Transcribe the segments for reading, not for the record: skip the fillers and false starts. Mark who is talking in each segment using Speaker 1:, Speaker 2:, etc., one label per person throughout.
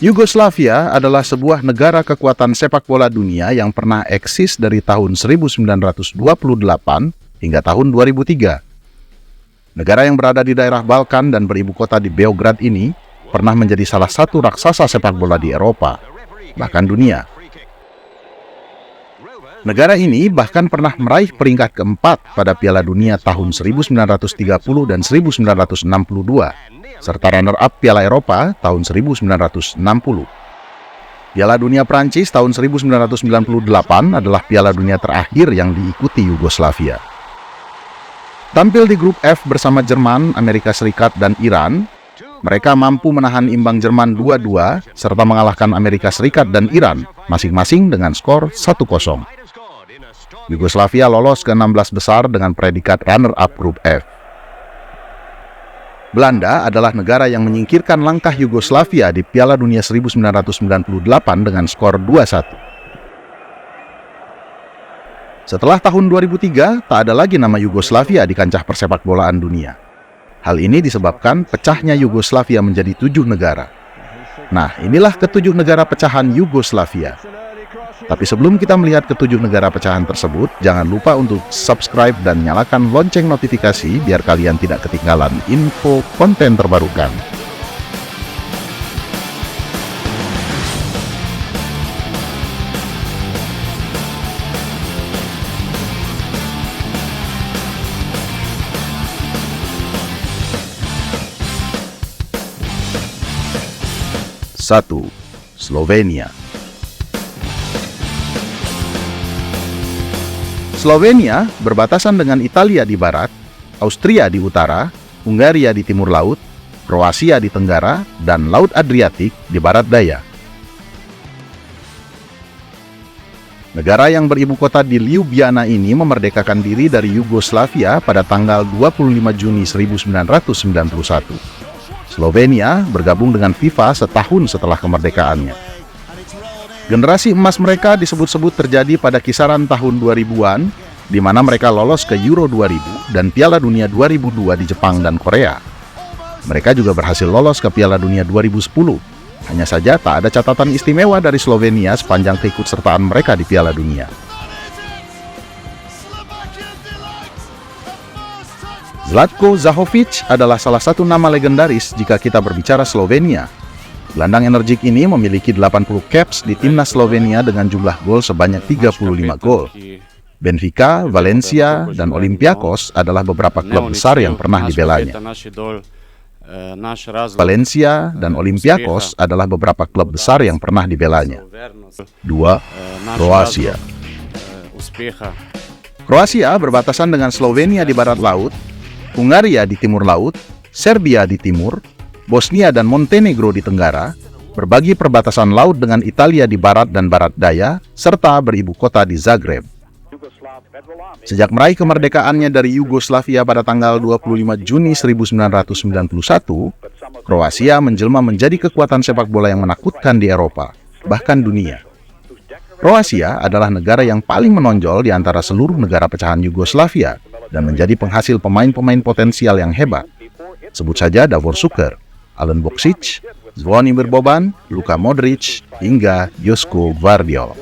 Speaker 1: Yugoslavia adalah sebuah negara kekuatan sepak bola dunia yang pernah eksis dari tahun 1928 hingga tahun 2003. Negara yang berada di daerah Balkan dan beribu kota di Beograd ini pernah menjadi salah satu raksasa sepak bola di Eropa, bahkan dunia. Negara ini bahkan pernah meraih peringkat keempat pada Piala Dunia tahun 1930 dan 1962. Serta runner-up Piala Eropa tahun 1960. Piala Dunia Prancis tahun 1998 adalah Piala Dunia terakhir yang diikuti Yugoslavia. Tampil di grup F bersama Jerman, Amerika Serikat, dan Iran, mereka mampu menahan imbang Jerman 2-2 serta mengalahkan Amerika Serikat dan Iran masing-masing dengan skor 1-0. Yugoslavia lolos ke 16 besar dengan predikat runner-up grup F. Belanda adalah negara yang menyingkirkan langkah Yugoslavia di Piala Dunia 1998 dengan skor 2-1. Setelah tahun 2003, tak ada lagi nama Yugoslavia di kancah persepak bolaan dunia. Hal ini disebabkan pecahnya Yugoslavia menjadi 7 negara. Nah, inilah ke-7 negara pecahan Yugoslavia. Tapi sebelum kita melihat ke-7 negara pecahan tersebut, jangan lupa untuk subscribe dan nyalakan lonceng notifikasi biar kalian tidak ketinggalan info konten terbarukan. Satu, Slovenia. Slovenia berbatasan dengan Italia di barat, Austria di utara, Hungaria di timur laut, Kroasia di tenggara, dan Laut Adriatik di barat daya. Negara yang beribu kota di Ljubljana ini memerdekakan diri dari Yugoslavia pada tanggal 25 Juni 1991. Slovenia bergabung dengan FIFA setahun setelah kemerdekaannya. Generasi emas mereka disebut-sebut terjadi pada kisaran tahun 2000-an, di mana mereka lolos ke Euro 2000 dan Piala Dunia 2002 di Jepang dan Korea. Mereka juga berhasil lolos ke Piala Dunia 2010. Hanya saja tak ada catatan istimewa dari Slovenia sepanjang keikutsertaan mereka di Piala Dunia. Zlatko Zahovic adalah salah satu nama legendaris jika kita berbicara Slovenia. Gelandang energik ini memiliki 80 caps di timnas Slovenia dengan jumlah gol sebanyak 35 gol. Benfica, Valencia, dan Olympiakos adalah beberapa klub besar yang pernah dibelanya. Valencia dan Olympiakos adalah beberapa klub besar yang pernah dibelanya. 2. Kroasia. Kroasia berbatasan dengan Slovenia di barat laut, Hungaria di timur laut, Serbia di timur, Bosnia dan Montenegro di tenggara, berbagi perbatasan laut dengan Italia di barat dan barat daya, serta beribu kota di Zagreb. Sejak meraih kemerdekaannya dari Yugoslavia pada tanggal 25 Juni 1991, Kroasia menjelma menjadi kekuatan sepak bola yang menakutkan di Eropa, bahkan dunia. Kroasia adalah negara yang paling menonjol di antara seluruh negara pecahan Yugoslavia dan menjadi penghasil pemain-pemain potensial yang hebat. Sebut saja Davor Šuker, Alen Boksic, Zvonimir Boban, Luka Modric, hingga Joško Gvardiol.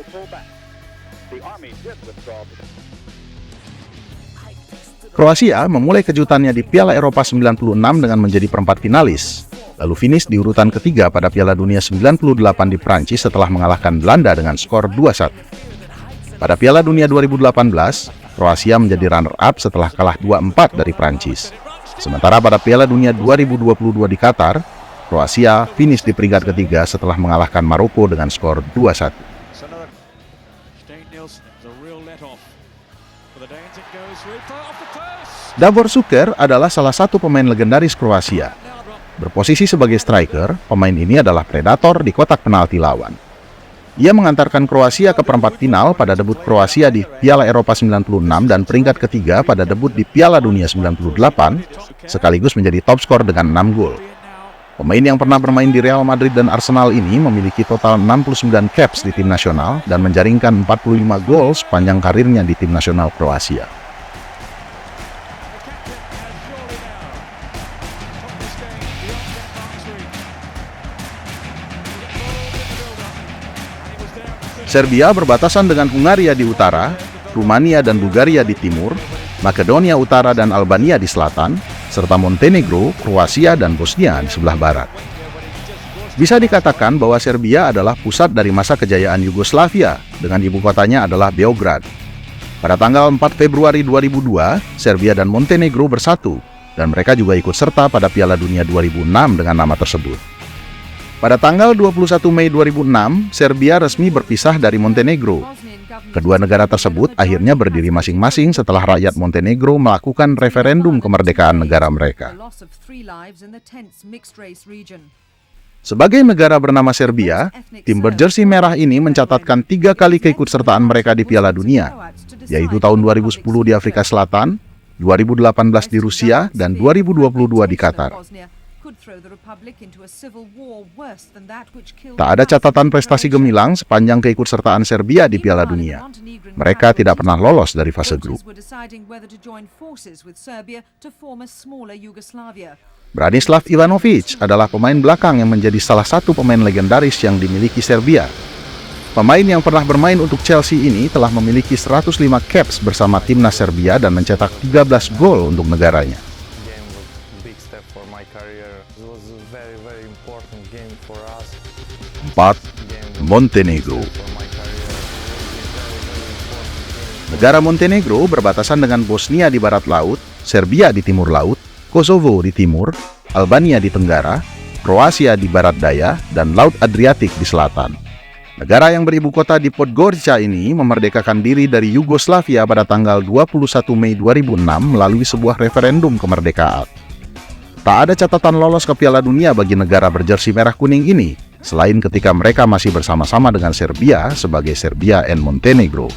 Speaker 1: Kroasia memulai kejutannya di Piala Eropa 96 dengan menjadi perempat finalis, lalu finish di urutan ketiga pada Piala Dunia 98 di Prancis setelah mengalahkan Belanda dengan skor 2-1. Pada Piala Dunia 2018, Kroasia menjadi runner-up setelah kalah 2-4 dari Prancis. Sementara pada Piala Dunia 2022 di Qatar, Kroasia finish di peringkat ketiga setelah mengalahkan Maroko dengan skor 2-1. Davor Šuker adalah salah satu pemain legendaris Kroasia. Berposisi sebagai striker, pemain ini adalah predator di kotak penalti lawan. Ia mengantarkan Kroasia ke perempat final pada debut Kroasia di Piala Eropa 96 dan peringkat ketiga pada debut di Piala Dunia 98, sekaligus menjadi top skor dengan 6 gol. Pemain yang pernah bermain di Real Madrid dan Arsenal ini memiliki total 69 caps di tim nasional dan menjaringkan 45 gol sepanjang karirnya di tim nasional Kroasia. Serbia berbatasan dengan Hungaria di utara, Rumania dan Bulgaria di timur, Makedonia Utara dan Albania di selatan, serta Montenegro, Kroasia, dan Bosnia di sebelah barat. Bisa dikatakan bahwa Serbia adalah pusat dari masa kejayaan Yugoslavia, dengan ibu kotanya adalah Beograd. Pada tanggal 4 Februari 2002, Serbia dan Montenegro bersatu, dan mereka juga ikut serta pada Piala Dunia 2006 dengan nama tersebut. Pada tanggal 21 Mei 2006, Serbia resmi berpisah dari Montenegro. Kedua negara tersebut akhirnya berdiri masing-masing setelah rakyat Montenegro melakukan referendum kemerdekaan negara mereka. Sebagai negara bernama Serbia, tim berjersey merah ini mencatatkan 3 kali keikutsertaan mereka di Piala Dunia, yaitu tahun 2010 di Afrika Selatan, 2018 di Rusia, dan 2022 di Qatar. Tak ada catatan prestasi gemilang sepanjang keikutsertaan Serbia di Piala Dunia. Mereka tidak pernah lolos dari fase grup. Branislav Ivanović adalah pemain belakang yang menjadi salah satu pemain legendaris yang dimiliki Serbia. Pemain yang pernah bermain untuk Chelsea ini telah memiliki 105 caps bersama timnas Serbia dan mencetak 13 gol untuk negaranya. 4. Montenegro. Negara Montenegro berbatasan dengan Bosnia di barat laut, Serbia di timur laut, Kosovo di timur, Albania di tenggara, Kroasia di barat daya, dan Laut Adriatik di selatan. Negara yang beribu kota di Podgorica ini memerdekakan diri dari Yugoslavia pada tanggal 21 Mei 2006 melalui sebuah referendum kemerdekaan. Tak ada catatan lolos ke Piala Dunia bagi negara berjersey merah kuning ini, selain ketika mereka masih bersama-sama dengan Serbia sebagai Serbia and Montenegro.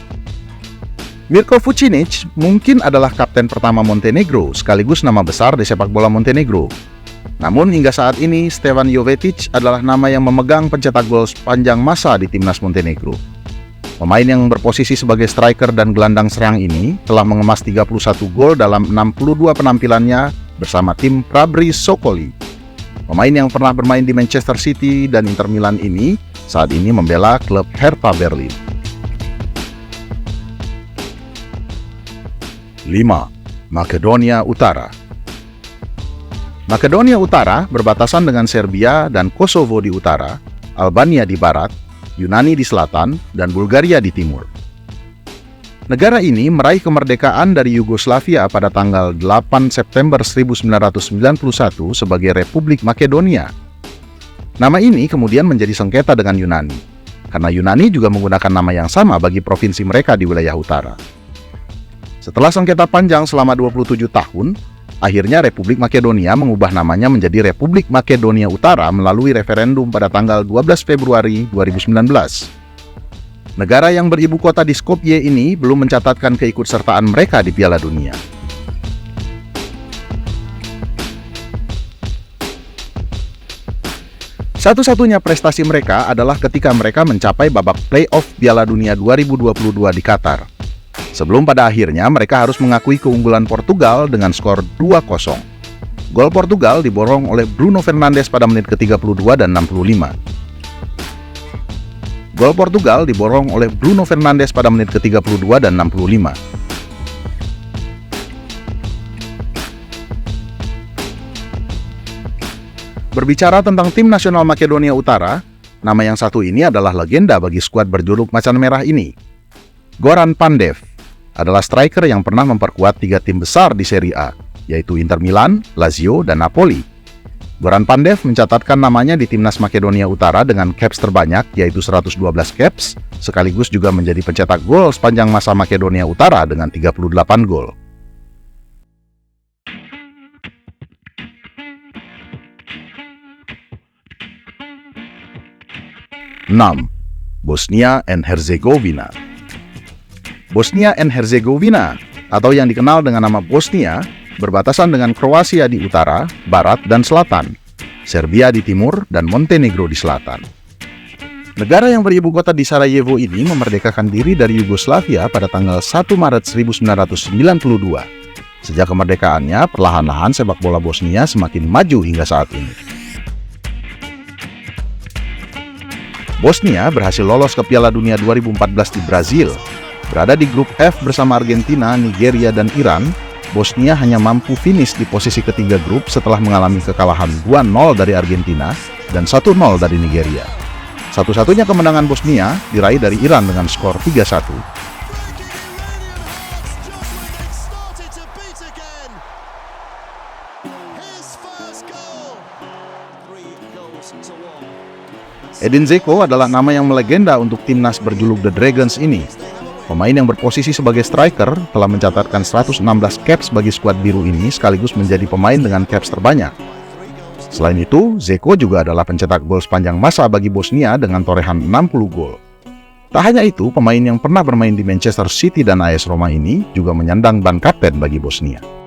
Speaker 1: Mirko Vucinic mungkin adalah kapten pertama Montenegro sekaligus nama besar di sepak bola Montenegro. Namun hingga saat ini Stevan Jovetic adalah nama yang memegang pencetak gol sepanjang masa di timnas Montenegro. Pemain yang berposisi sebagai striker dan gelandang serang ini telah mengemas 31 gol dalam 62 penampilannya bersama tim Prabri Sokoli. Pemain yang pernah bermain di Manchester City dan Inter Milan ini saat ini membela klub Hertha Berlin. 5. Makedonia Utara. Makedonia Utara berbatasan dengan Serbia dan Kosovo di utara, Albania di barat, Yunani di selatan, dan Bulgaria di timur. Negara ini meraih kemerdekaan dari Yugoslavia pada tanggal 8 September 1991 sebagai Republik Makedonia. Nama ini kemudian menjadi sengketa dengan Yunani, karena Yunani juga menggunakan nama yang sama bagi provinsi mereka di wilayah utara. Setelah sengketa panjang selama 27 tahun, akhirnya Republik Makedonia mengubah namanya menjadi Republik Makedonia Utara melalui referendum pada tanggal 12 Februari 2019. Negara yang beribu kota di Skopje ini belum mencatatkan keikutsertaan mereka di Piala Dunia. Satu-satunya prestasi mereka adalah ketika mereka mencapai babak play-off Piala Dunia 2022 di Qatar. Sebelum pada akhirnya mereka harus mengakui keunggulan Portugal dengan skor 2-0. Gol Portugal diborong oleh Bruno Fernandes pada menit ke-32 dan 65. Gol Portugal diborong oleh Bruno Fernandes pada menit ke-32 dan 65. Berbicara tentang tim nasional Makedonia Utara, nama yang satu ini adalah legenda bagi skuad berjuluk Macan Merah ini. Goran Pandev adalah striker yang pernah memperkuat 3 tim besar di Serie A, yaitu Inter Milan, Lazio, dan Napoli. Goran Pandev mencatatkan namanya di timnas Makedonia Utara dengan caps terbanyak, yaitu 112 caps, sekaligus juga menjadi pencetak gol sepanjang masa Makedonia Utara dengan 38 gol. Enam. Bosnia and Herzegovina. Bosnia and Herzegovina, atau yang dikenal dengan nama Bosnia, berbatasan dengan Kroasia di utara, barat, dan selatan, Serbia di timur, dan Montenegro di selatan. Negara yang beribu kota di Sarajevo ini memerdekakan diri dari Yugoslavia pada tanggal 1 Maret 1992. Sejak kemerdekaannya, perlahan-lahan sepak bola Bosnia semakin maju hingga saat ini. Bosnia berhasil lolos ke Piala Dunia 2014 di Brazil. Berada di grup F bersama Argentina, Nigeria, dan Iran, Bosnia hanya mampu finish di posisi ketiga grup setelah mengalami kekalahan 2-0 dari Argentina dan 1-0 dari Nigeria. Satu-satunya kemenangan Bosnia diraih dari Iran dengan skor 3-1. Edin Dzeko adalah nama yang melegenda untuk timnas berjuluk The Dragons ini. Pemain yang berposisi sebagai striker telah mencatatkan 116 caps bagi skuad biru ini sekaligus menjadi pemain dengan caps terbanyak. Selain itu, Dzeko juga adalah pencetak gol sepanjang masa bagi Bosnia dengan torehan 60 gol. Tak hanya itu, pemain yang pernah bermain di Manchester City dan AS Roma ini juga menyandang ban kapten bagi Bosnia.